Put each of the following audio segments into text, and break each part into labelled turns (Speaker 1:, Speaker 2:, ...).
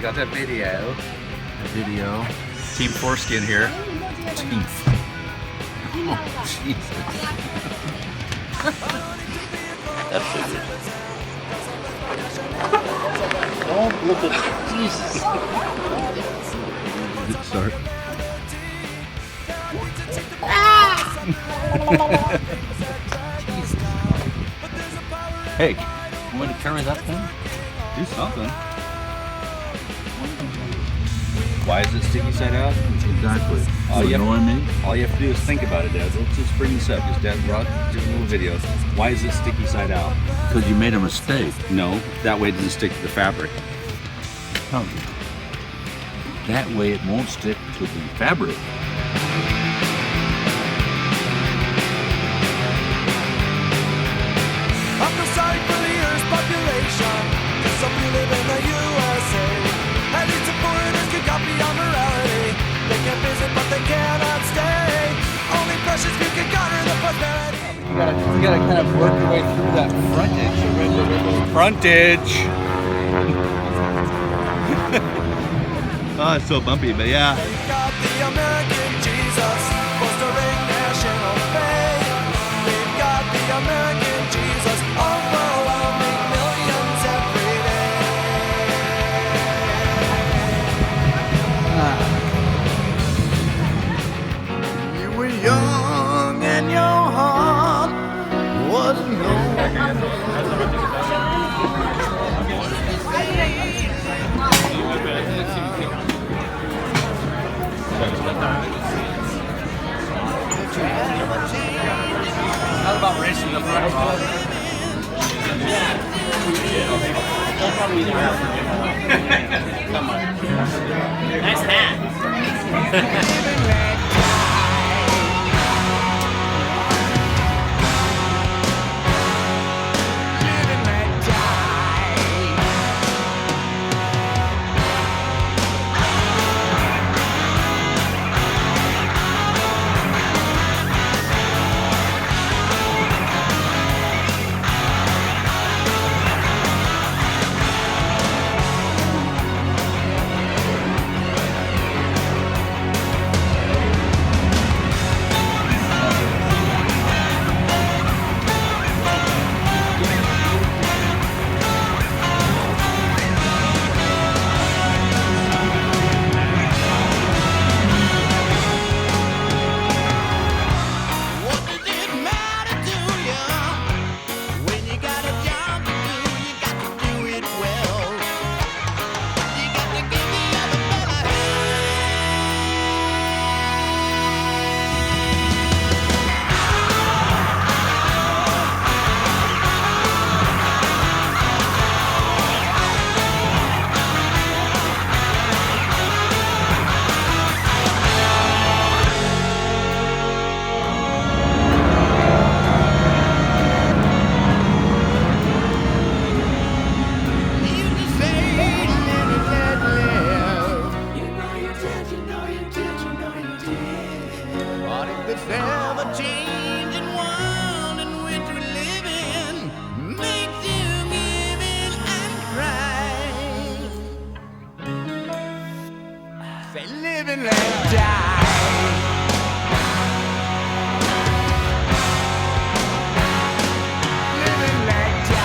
Speaker 1: got that video.
Speaker 2: A video.
Speaker 1: Team Foreskin here.
Speaker 2: Team. Oh, Jesus.
Speaker 3: That's so good.
Speaker 2: Don't look at Jesus. Good start.
Speaker 1: Hey, you want to carry that thing? Do something. Why is it sticky side out?
Speaker 2: Exactly.
Speaker 1: Oh,
Speaker 2: You
Speaker 1: yeah.
Speaker 2: know what I mean?
Speaker 1: All you have to do is think about it, Dad. Let's just bring this up. Just Dad brought do a little video. Why is it sticky side out?
Speaker 2: Because you made a mistake.
Speaker 1: No, that way it doesn't stick to the fabric.
Speaker 2: Tell you. That way it won't stick to the fabric.
Speaker 4: I feel sorry for the Earth's population, 'cause some people live in the USA. At least the foreigners can copy our morality. They can visit, but they cannot stay. Only precious few can garner the prosperity.
Speaker 1: You gotta kind of work your way through that frontage. Frontage. Oh, it's so bumpy, but yeah.
Speaker 4: We've got the American Jesus, fostering national faith. We've got the American Jesus, overwhelming millions every day. You were young and your heart wasn't known.
Speaker 1: How about racing the front? Come on.
Speaker 3: Nice hat.
Speaker 4: What does it matter to you? When you got a job to do, you got to do it well. You got to give the other fella you just say, live and let live. You know you did, you know you did, you know you did. What if this ever-changing world in which we live in makes you give in and cry? Say live and let die. Live and let die.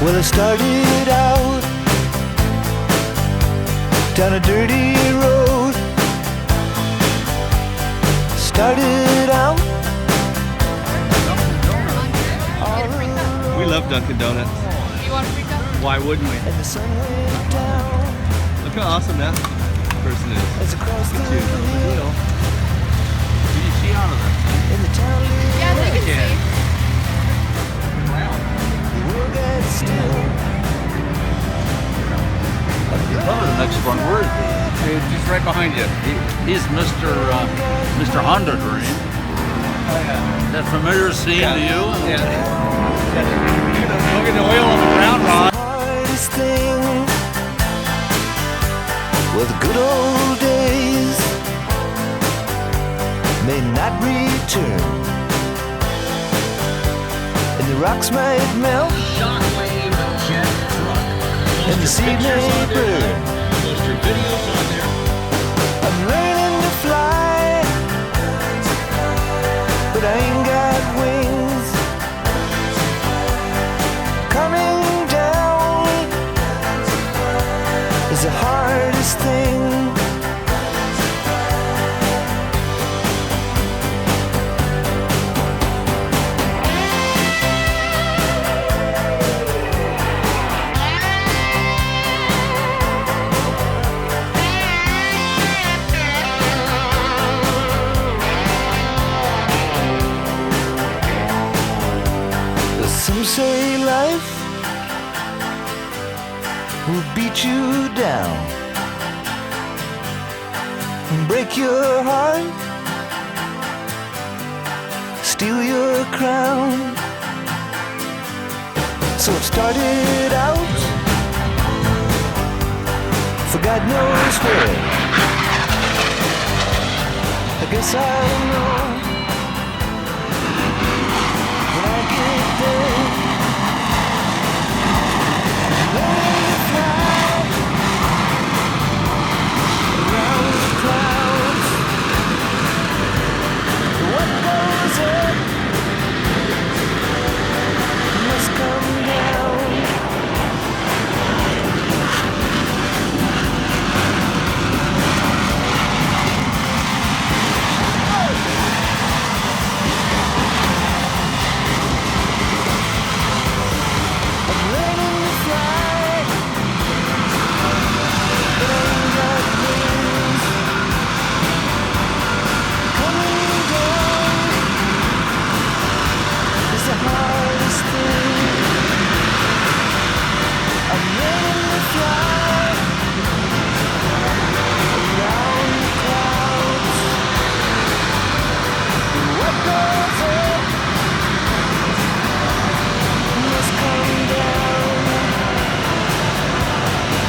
Speaker 4: Well, I started out down a dirty road. Started out.
Speaker 1: We love Dunkin' Donuts.
Speaker 5: You want free cup?
Speaker 1: Why wouldn't we?
Speaker 4: and the sun went down
Speaker 1: Look how awesome that person is.
Speaker 4: as across the
Speaker 1: Good
Speaker 4: hill
Speaker 2: Can you see out of there?
Speaker 4: in the town lit
Speaker 5: Yeah, they can
Speaker 1: can.
Speaker 5: see.
Speaker 4: the world got still.
Speaker 2: Oh, the next one. Where is he?
Speaker 1: It's just right behind you.
Speaker 2: He's Mr. Honda Dream. Is that familiar scene to you?
Speaker 1: Yeah. Look at the oil on the ground, Ron.
Speaker 4: Hardest thing were the good old days may not return, and the rocks might melt, and the seed may burn. I'm learning to fly, but I ain't got wings. Coming down is the hardest thing. Some say life will beat you down and break your heart, steal your crown. So it started out for God knows where. I guess I'll know when I get there. Learning to fly around the clouds. What goes up must come down. I'm learning to fly, but I ain't got wings. Coming down is the hardest thing. I'm learning to fly around the clouds. What goes up must come down.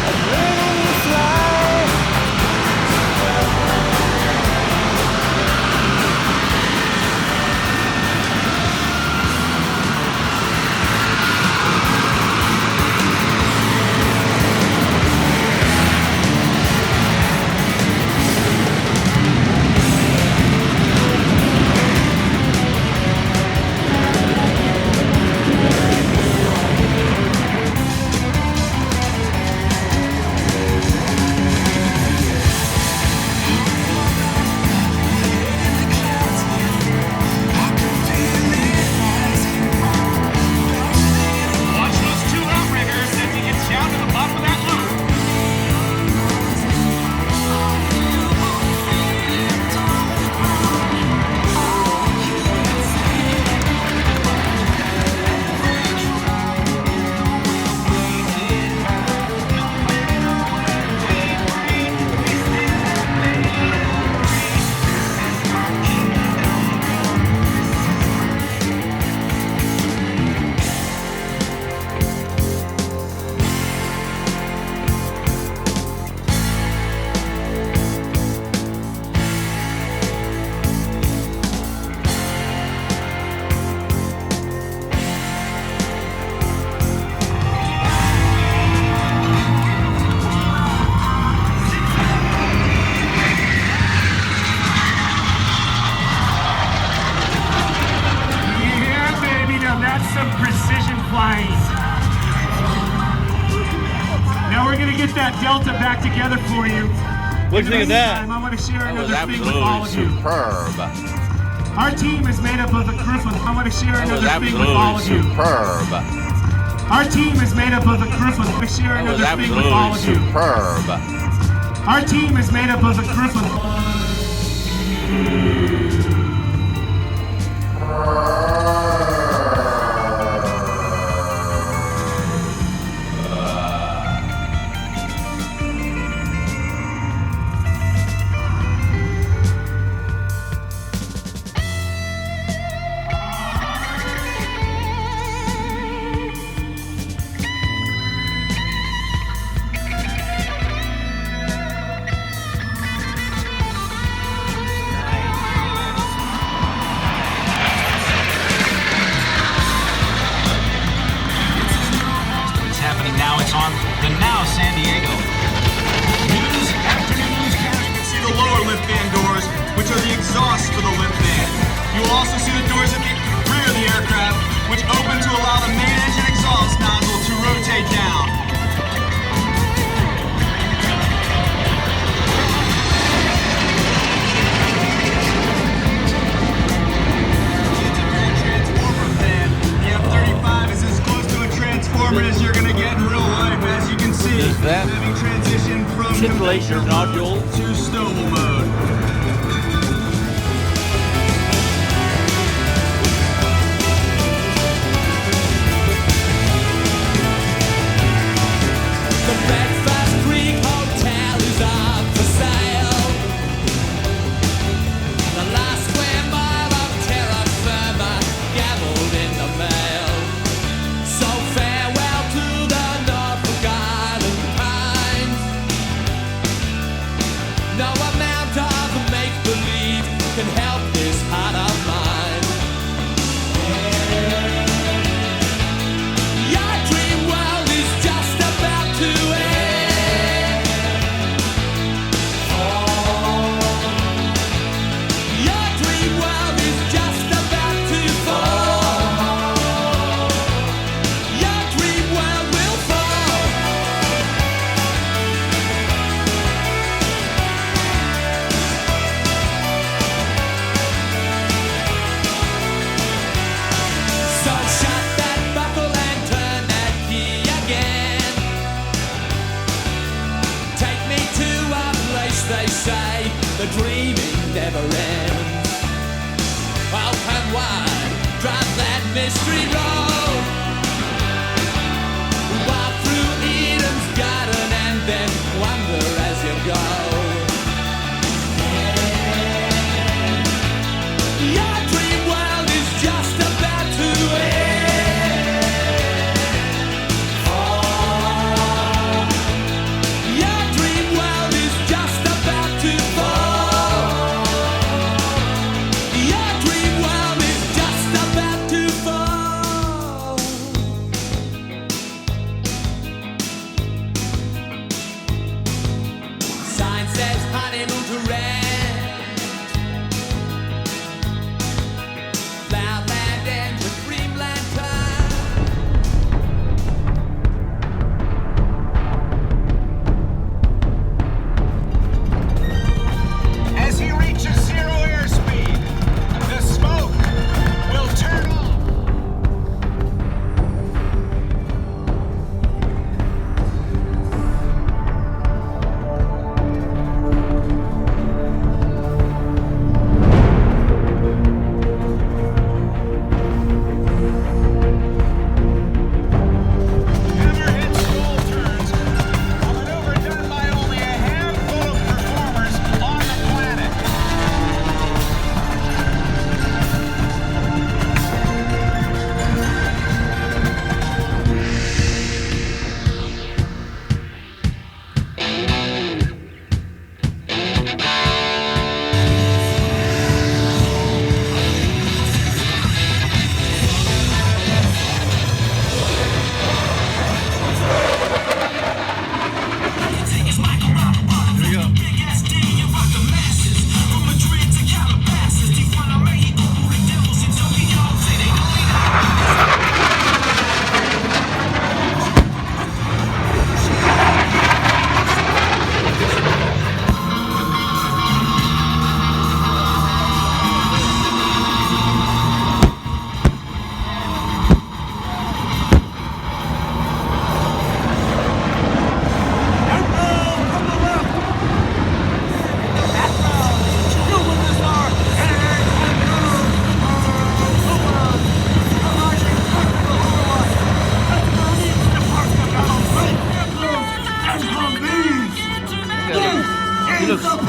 Speaker 4: I'm learning to fly.
Speaker 6: Watch those two outriggers as he gets down to the bottom of that loop. Yeah, baby, now that's some precision flying. Now we're gonna get that Delta back together for you.
Speaker 1: What'd you think of that?
Speaker 6: I want to share
Speaker 2: That was
Speaker 6: another thing with all
Speaker 2: absolutely
Speaker 6: of you.
Speaker 2: superb.
Speaker 6: Our team is made up of a group of. I want to share
Speaker 2: That was
Speaker 6: another thing with all of
Speaker 2: absolutely
Speaker 6: you.
Speaker 2: superb.
Speaker 6: Our team is made up of a group of share
Speaker 2: That was
Speaker 6: another thing with all of
Speaker 2: absolutely
Speaker 6: you.
Speaker 2: superb.
Speaker 6: Our team is made up of a group of
Speaker 5: It's happening now. It's on the Now San Diego. News afternoon newscast.
Speaker 7: You can see the lower lift fan doors, which are the exhausts for the lift fan. You will also see the doors at the rear of the aircraft, which open to allow the main engine exhaust nozzle to rotate down. Transformer fan. The F-35 is as close to a transformer as you're going to get in real life. As you can see,
Speaker 2: Does that
Speaker 7: having transitioned from
Speaker 2: titillate your
Speaker 7: conventional
Speaker 2: nodule?
Speaker 7: to stowable mode.
Speaker 4: The Breakfast Creek Hotel is up for sale. The last square mile of terra firma gaveled in the mail. So farewell to the Norfolk Island pines. No amount of make-believe can help this heart of mine. Your dream world is just about to end. Your dream world is just about to fall. Your dream world will fall. So shut that buckle and turn that key again. Take me to a place they say the dreaming never ends. Open wide, drive that mystery road. Walk through Eden's garden and then wonder as you go. Your dream world is just about to end. Your dream world is just about to fall.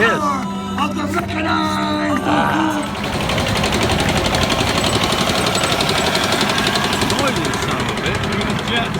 Speaker 2: pissed.
Speaker 6: Of the mechanized!
Speaker 2: Noisy son of a bitch. Jets.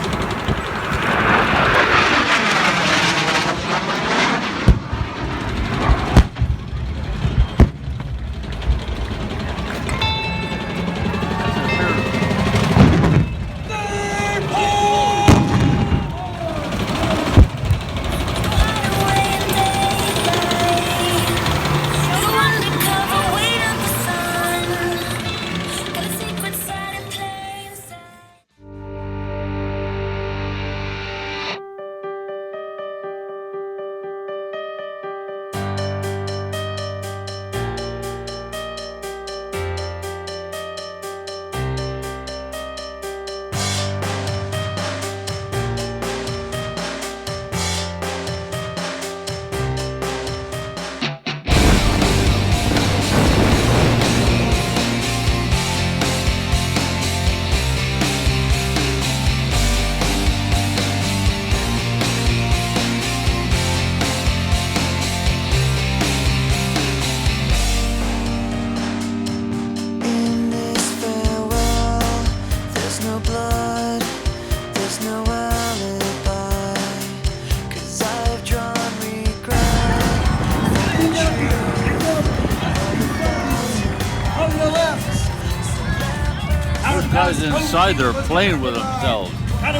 Speaker 2: Guys inside there playing with themselves.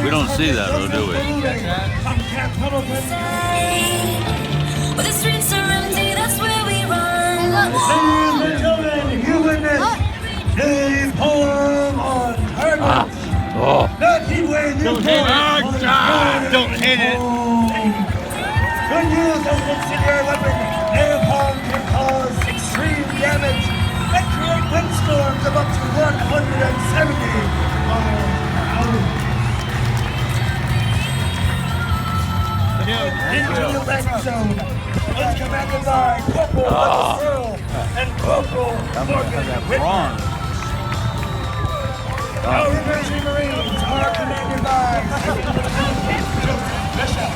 Speaker 2: We don't see that, though, do we?
Speaker 8: Well, the streets are empty, that's where we run.
Speaker 6: Ladies and gentlemen, you witness Dave Holm on Harvard. Not Heatwave,
Speaker 2: Don't hit it. Don't hit it.
Speaker 6: Good news has been severe weapon. Dave Holm can cause extreme damage and create windstorms of up to 170 miles an hour. Into the red zone was commanded by Corporal Michael Searle and Corporal Morgan Whitman. Our Reversion Marines are commanded by Joseph Bishop.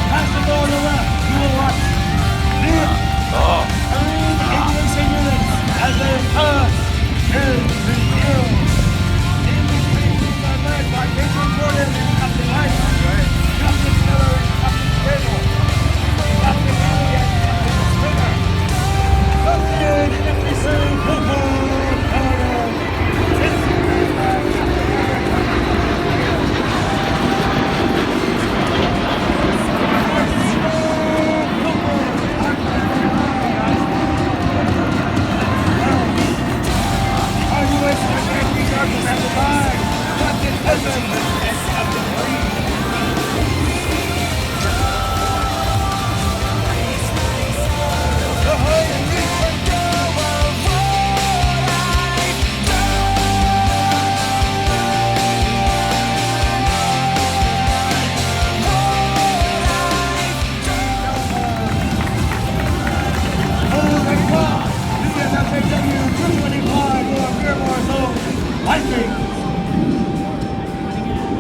Speaker 6: Pass the ball to the left. You will watch Marine aviation units as they pass in review. In between are led by Major Jordan and Captain White, Captain Miller and Captain Cable, Captain Haley and Captain Springer. Captain Jefferson Coco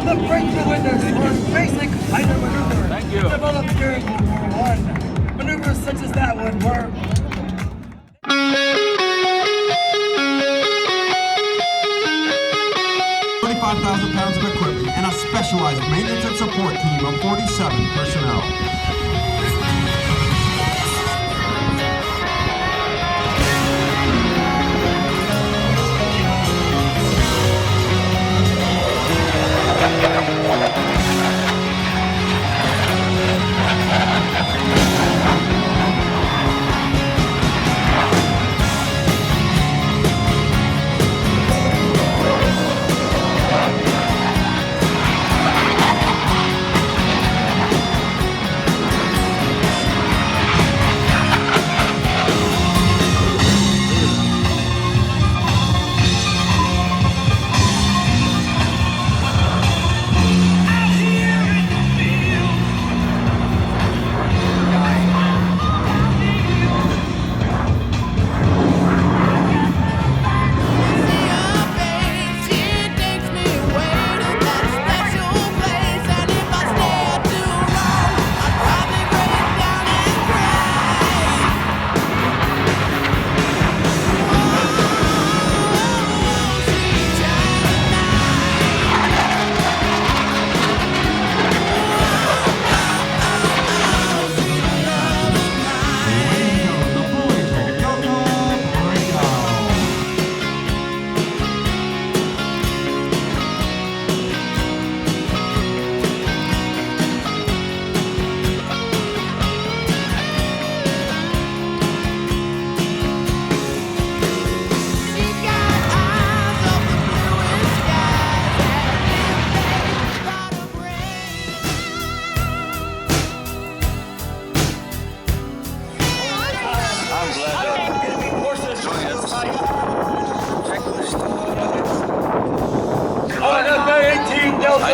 Speaker 6: the breakthrough windows for basic fighter maneuver.
Speaker 2: Thank you.
Speaker 6: Developed during World War I. Maneuvers such as that one were
Speaker 7: 35,000 pounds of equipment and a specialized maintenance and support team of 47 personnel.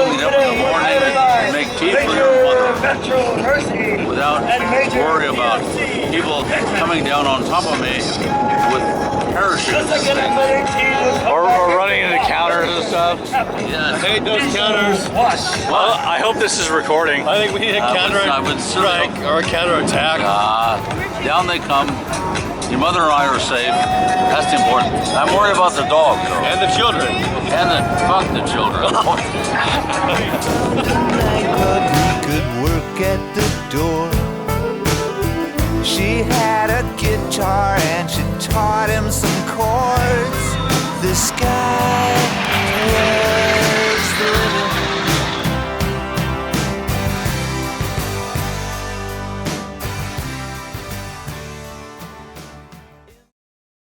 Speaker 2: wake up in the morning and make tea for your mother without worry about people coming down on top of me with parachutes.
Speaker 9: Or running into counters and stuff.
Speaker 2: Yes.
Speaker 9: I hate those counters. Well, I hope this is recording. I think we need a counter strike or a counter attack.
Speaker 2: Down they come. Your mother and I are safe. That's important. I'm worried about the dogs, though.
Speaker 9: And the children.
Speaker 2: And fuck the children.
Speaker 4: He could work at the door. She had a guitar and she taught him some chords. This guy